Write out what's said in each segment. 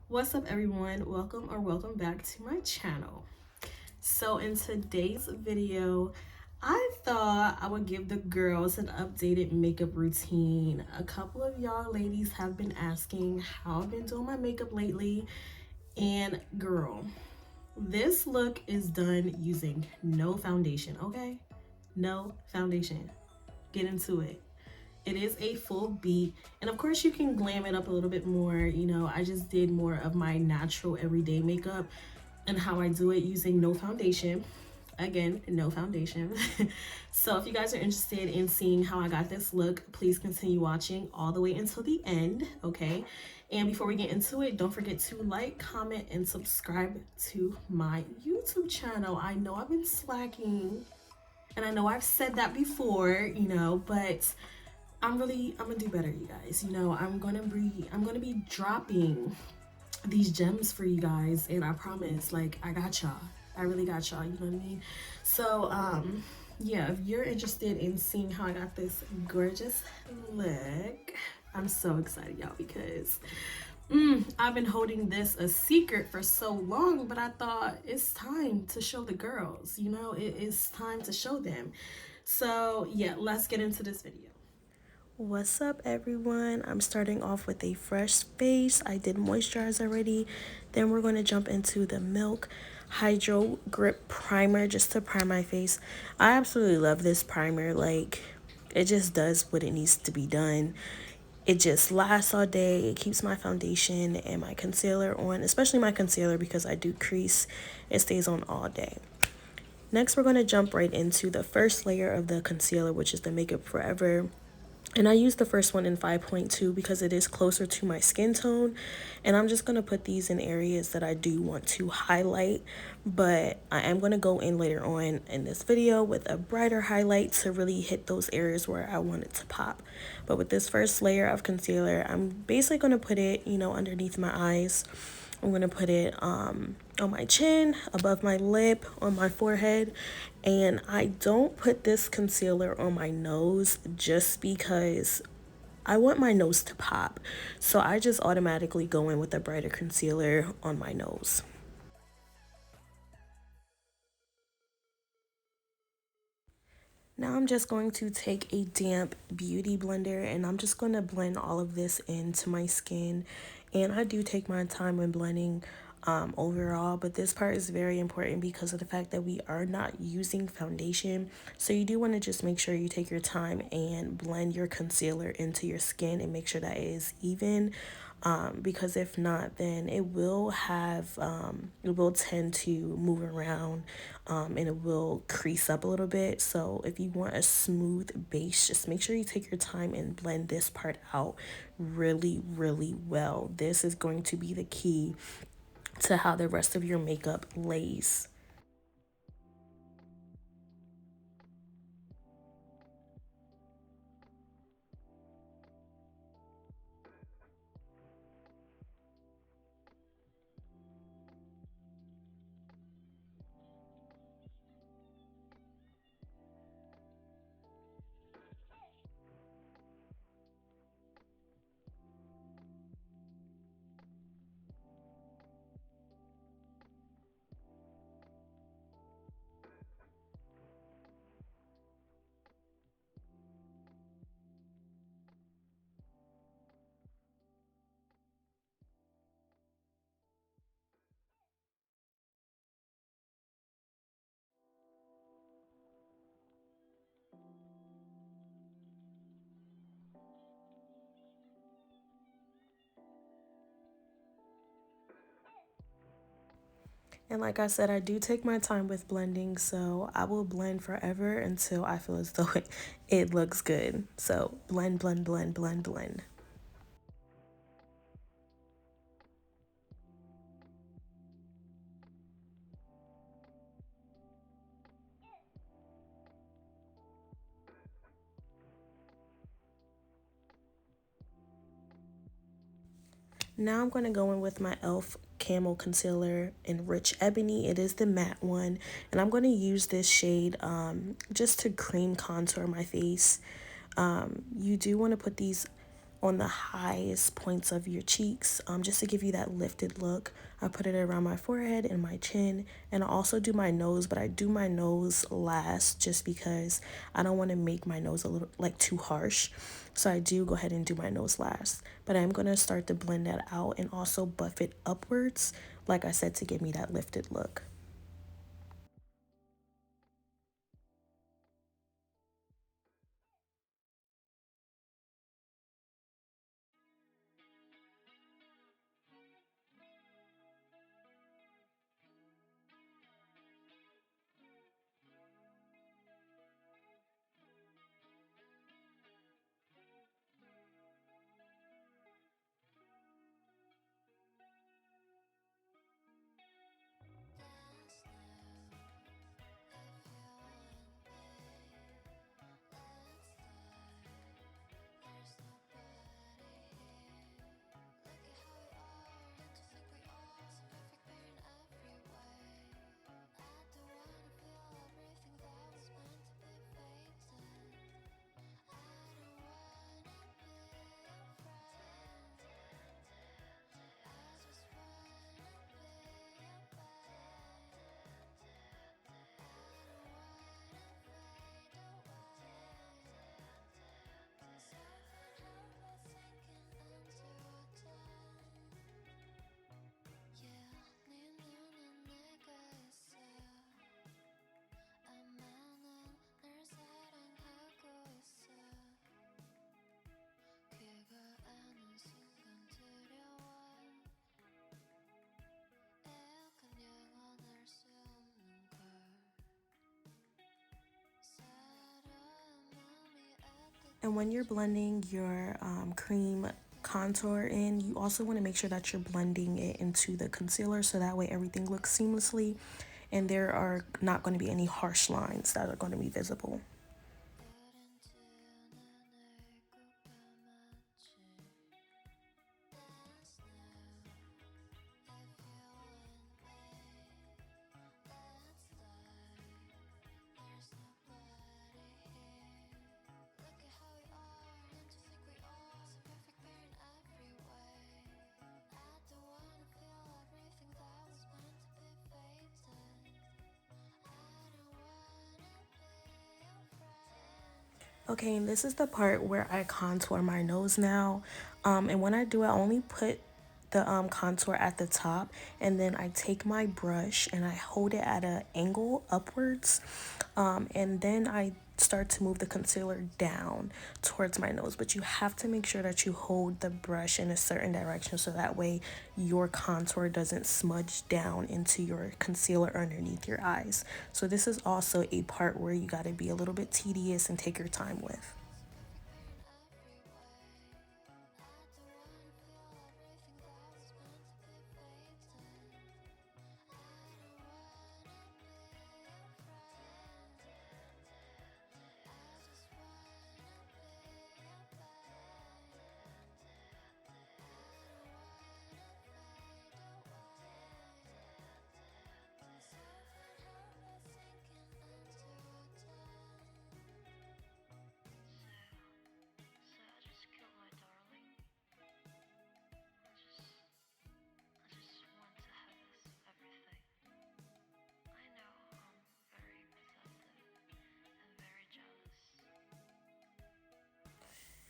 What's up, everyone? Welcome back to my channel. So in today's video, I thought I would give the girls an updated makeup routine. A couple of y'all ladies have been asking how I've been doing my makeup lately, and girl, this look is done using no foundation. Okay, no foundation. Get into it. It is a full beat, and of course you can glam it up a little bit more. I just did more of my natural everyday makeup and how I do it using no foundation. Again, no foundation. So if you guys are interested in seeing how I got this look, please continue watching all the way until the end, okay? And before we get into it, don't forget to like, comment, and subscribe to my YouTube channel. I know I've been slacking, and I know I've said that before, but I'm gonna do better, you guys. I'm gonna be dropping these gems for you guys, and I promise, like, I got y'all. I really got y'all, you know what I mean? So yeah, if you're interested in seeing how I got this gorgeous look, I'm so excited, y'all, because I've been holding this a secret for so long, but I thought it's time to show the girls, it is time to show them. So yeah, let's get into this video. What's up, everyone? I'm starting off with a fresh face. I did moisturize already. Then we're going to jump into the Milk Hydro Grip Primer just to prime my face. I absolutely love this primer. Like, it just does what it needs to be done. It just lasts all day. It keeps my foundation and my concealer on, especially my concealer because I do crease. It stays on all day. Next, we're going to jump right into the first layer of the concealer, which is the Makeup Forever. And I use the first one in 5.2 because it is closer to my skin tone. And I'm just going to put these in areas that I do want to highlight. But I am going to go in later on in this video with a brighter highlight to really hit those areas where I want it to pop. But with this first layer of concealer, I'm basically going to put it, underneath my eyes. I'm going to put it on my chin, above my lip, on my forehead. And I don't put this concealer on my nose just because I want my nose to pop. So I just automatically go in with a brighter concealer on my nose. Now I'm just going to take a damp beauty blender and I'm just going to blend all of this into my skin. And I do take my time when blending overall, but this part is very important because of the fact that we are not using foundation. So you do want to just make sure you take your time and blend your concealer into your skin and make sure that it is even. Because if not, then it will tend to move around and it will crease up a little bit. So if you want a smooth base, just make sure you take your time and blend this part out really, really well. This is going to be the key to how the rest of your makeup lays. And like I said, I do take my time with blending, so I will blend forever until I feel as though it looks good. So blend, blend, blend, blend, blend. Now I'm going to go in with my e.l.f. Camel Concealer in Rich Ebony. It is the matte one. And I'm going to use this shade just to cream contour my face. You do want to put these on the highest points of your cheeks, just to give you that lifted look. I put it around my forehead and my chin, and I also do my nose, but I do my nose last just because I don't want to make my nose a little like too harsh. So I do go ahead and do my nose last, but I'm going to start to blend that out and also buff it upwards, like I said, to give me that lifted look. And when you're blending your cream contour in, you also want to make sure that you're blending it into the concealer so that way everything looks seamlessly and there are not going to be any harsh lines that are going to be visible. Okay, and this is the part where I contour my nose now. And when I do, I only put the contour at the top, and then I take my brush and I hold it at an angle upwards, and then I start to move the concealer down towards my nose. But you have to make sure that you hold the brush in a certain direction so that way your contour doesn't smudge down into your concealer underneath your eyes. So this is also a part where you got to be a little bit tedious and take your time with.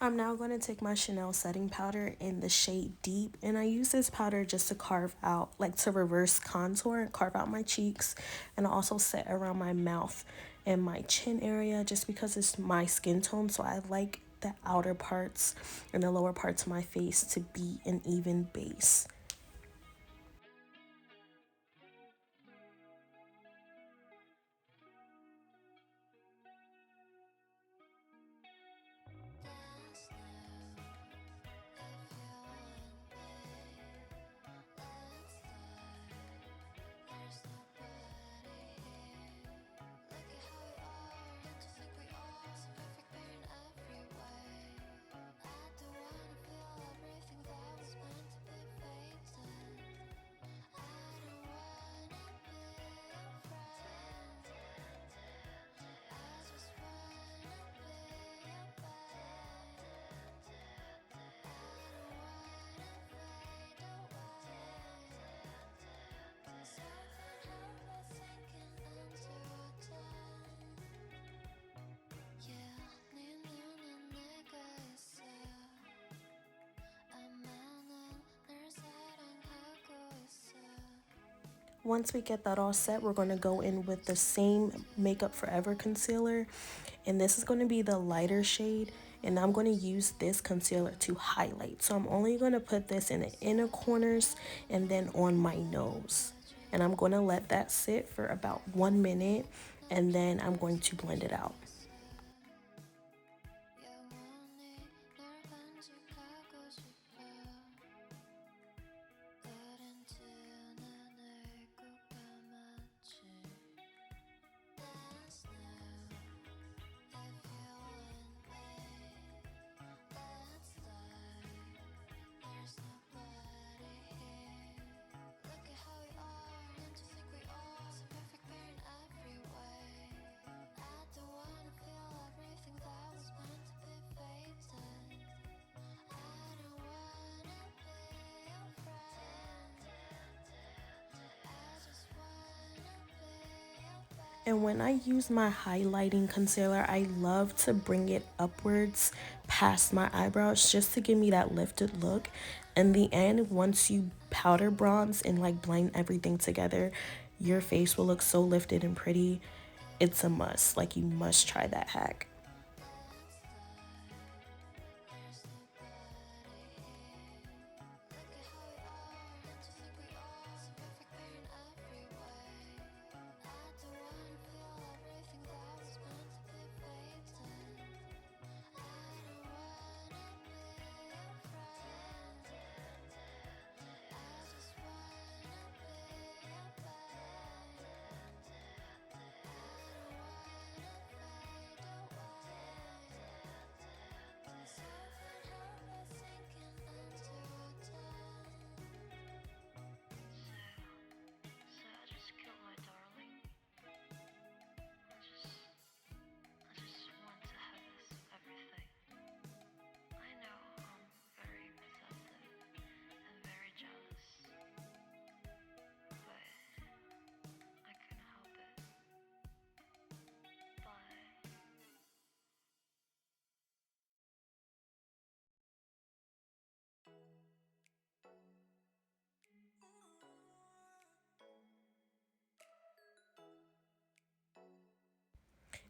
I'm now going to take my Chanel setting powder in the shade Deep, and I use this powder just to carve out, like to reverse contour and carve out my cheeks, and I also set around my mouth and my chin area just because it's my skin tone, so I like the outer parts and the lower parts of my face to be an even base. Once we get that all set, we're going to go in with the same Makeup Forever concealer, and this is going to be the lighter shade, and I'm going to use this concealer to highlight. So I'm only going to put this in the inner corners and then on my nose, and I'm going to let that sit for about 1 minute, and then I'm going to blend it out. And when I use my highlighting concealer, I love to bring it upwards past my eyebrows just to give me that lifted look. In the end, once you powder bronze and like blend everything together, your face will look so lifted and pretty. It's a must. Like, you must try that hack.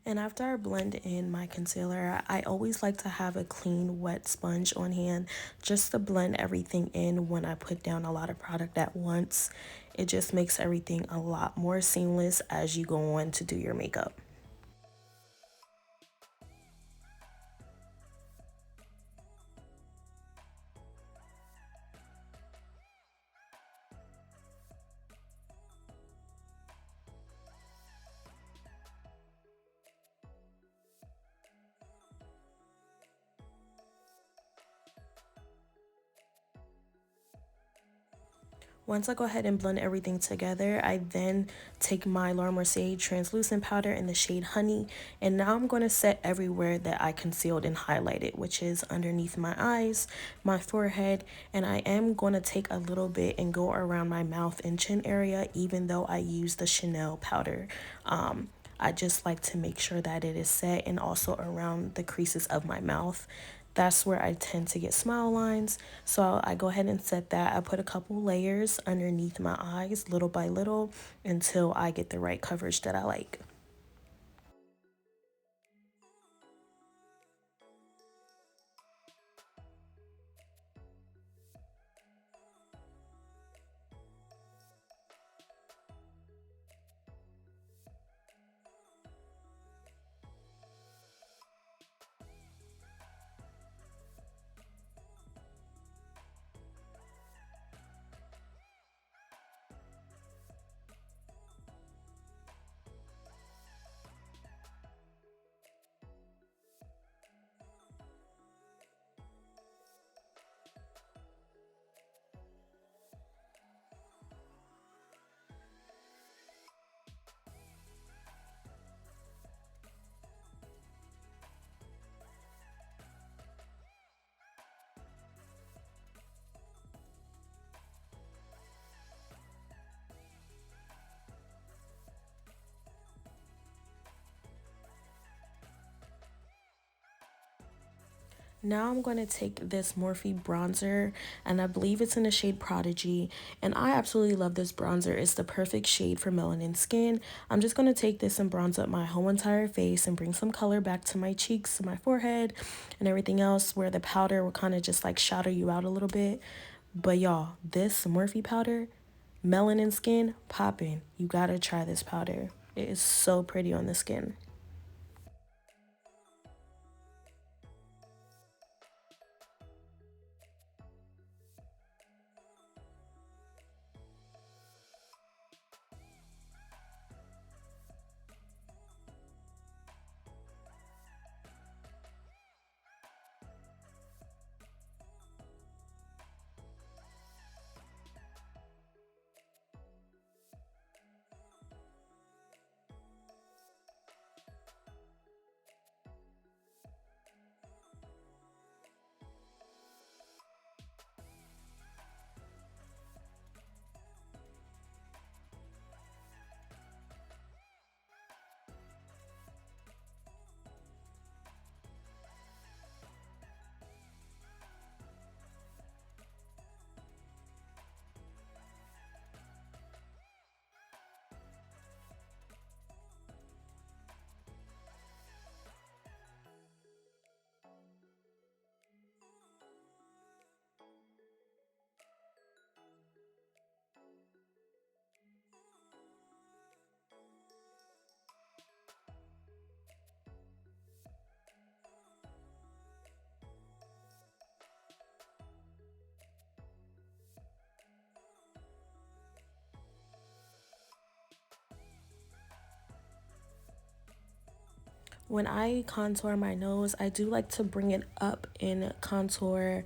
And after I blend in my concealer, I always like to have a clean, wet sponge on hand just to blend everything in when I put down a lot of product at once. It just makes everything a lot more seamless as you go on to do your makeup. Once I go ahead and blend everything together, I then take my Laura Mercier translucent powder in the shade Honey, and now I'm going to set everywhere that I concealed and highlighted, which is underneath my eyes, my forehead, and I am going to take a little bit and go around my mouth and chin area, even though I use the Chanel powder. I just like to make sure that it is set, and also around the creases of my mouth. That's where I tend to get smile lines. So I go ahead and set that. I put a couple layers underneath my eyes, little by little, until I get the right coverage that I like. Now I'm going to take this Morphe bronzer, and I believe it's in the shade Prodigy, and I absolutely love this bronzer. It's the perfect shade for melanin skin. I'm just going to take this and bronze up my whole entire face and bring some color back to my cheeks, to my forehead, and everything else where the powder will kind of just like shadow you out a little bit. But y'all, this Morphe powder, melanin skin, popping. You gotta try this powder. It is so pretty on the skin. When I contour my nose, I do like to bring it up in contour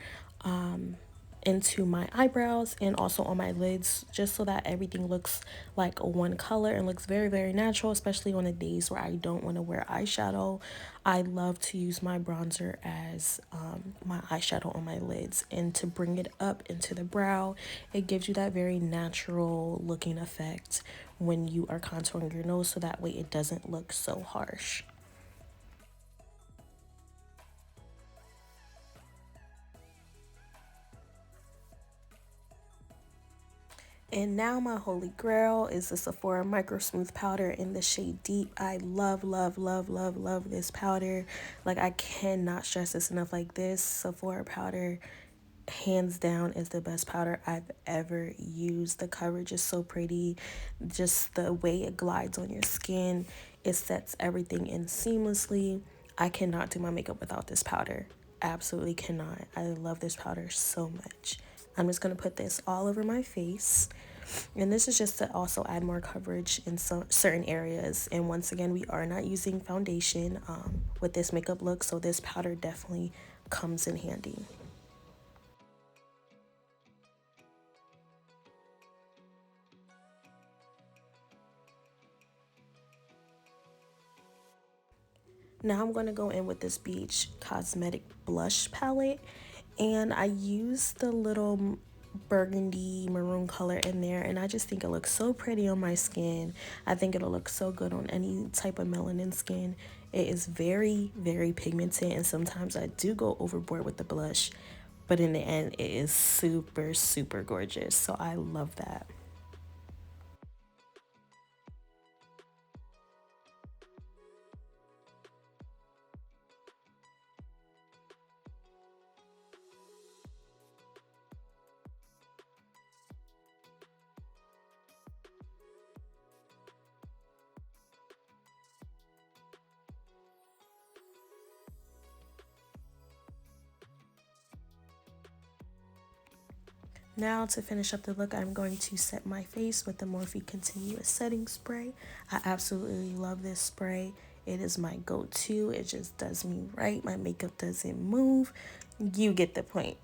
into my eyebrows and also on my lids, just so that everything looks like one color and looks very, very natural, especially on the days where I don't want to wear eyeshadow. I love to use my bronzer as my eyeshadow on my lids, and to bring it up into the brow, it gives you that very natural looking effect when you are contouring your nose, so that way it doesn't look so harsh. And now my holy grail is the Sephora Micro Smooth Powder in the shade Deep. I love, love, love, love, love this powder. Like, I cannot stress this enough. Like, this Sephora powder, hands down, is the best powder I've ever used. The coverage is so pretty. Just the way it glides on your skin. It sets everything in seamlessly. I cannot do my makeup without this powder. Absolutely cannot. I love this powder so much. I'm just going to put this all over my face. And this is just to also add more coverage in some certain areas. And once again, we are not using foundation with this makeup look, so this powder definitely comes in handy. Now I'm going to go in with this Beach Cosmetic Blush Palette. And I use the little burgundy maroon color in there, and I just think it looks so pretty on my skin. I think it'll look so good on any type of melanin skin. It is very, very pigmented, and sometimes I do go overboard with the blush, but in the end it is super, super gorgeous. So I love that. Now, to finish up the look, I'm going to set my face with the Morphe Continuous Setting Spray. I absolutely love this spray. It is my go-to. It just does me right. My makeup doesn't move. You get the point.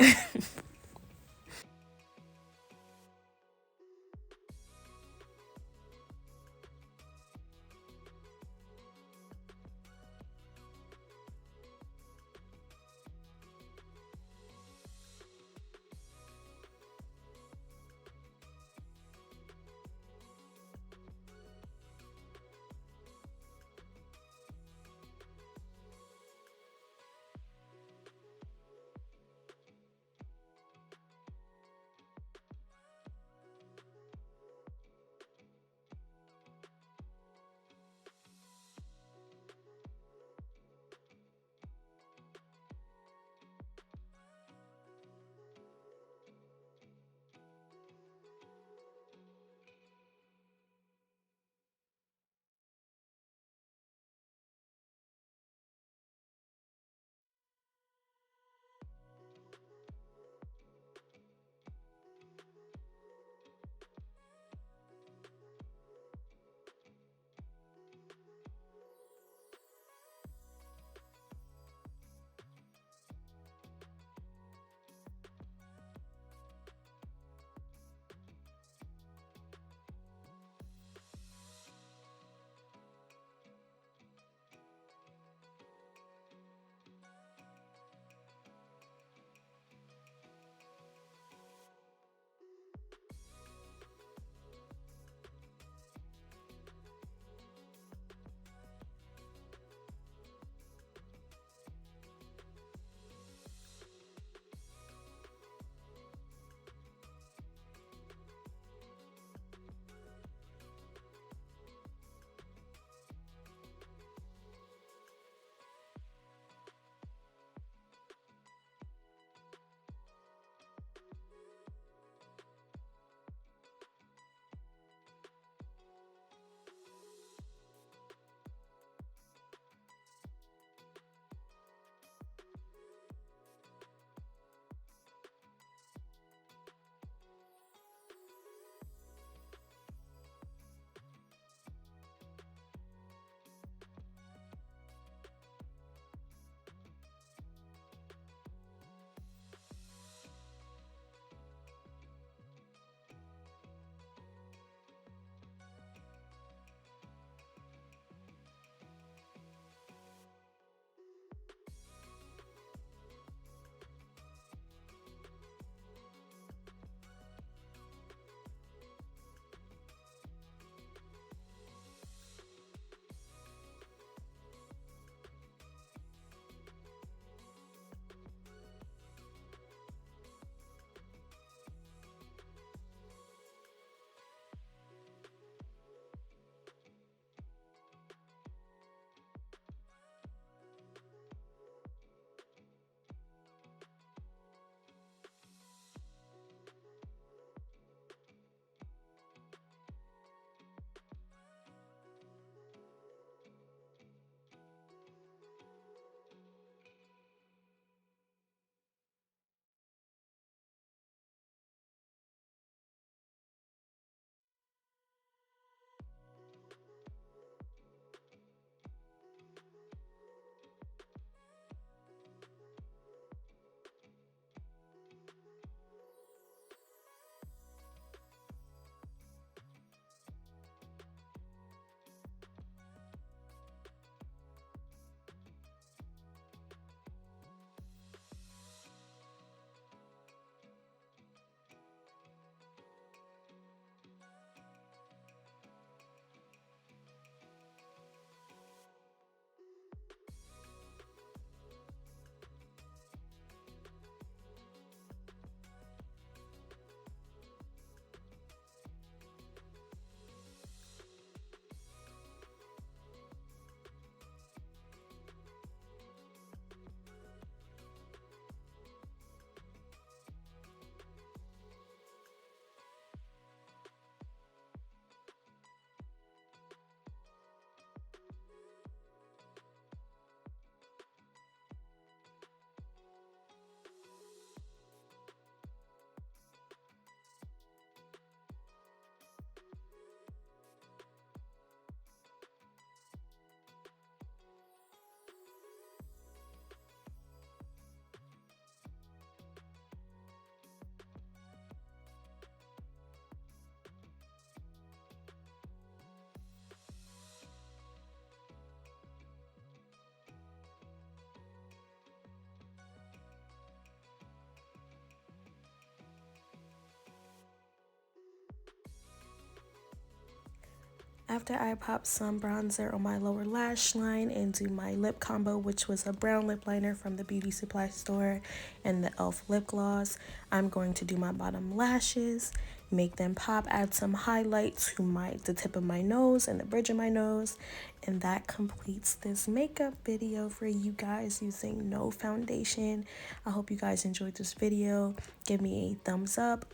After I pop some bronzer on my lower lash line and do my lip combo, which was a brown lip liner from the beauty supply store and the e.l.f. lip gloss, I'm going to do my bottom lashes, make them pop, add some highlight to the tip of my nose and the bridge of my nose, and that completes this makeup video for you guys using no foundation. I hope you guys enjoyed this video. Give me a thumbs up,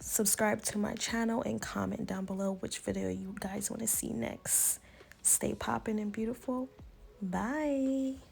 subscribe to my channel, and comment down below which video you guys want to see next. Stay poppin' and beautiful. Bye.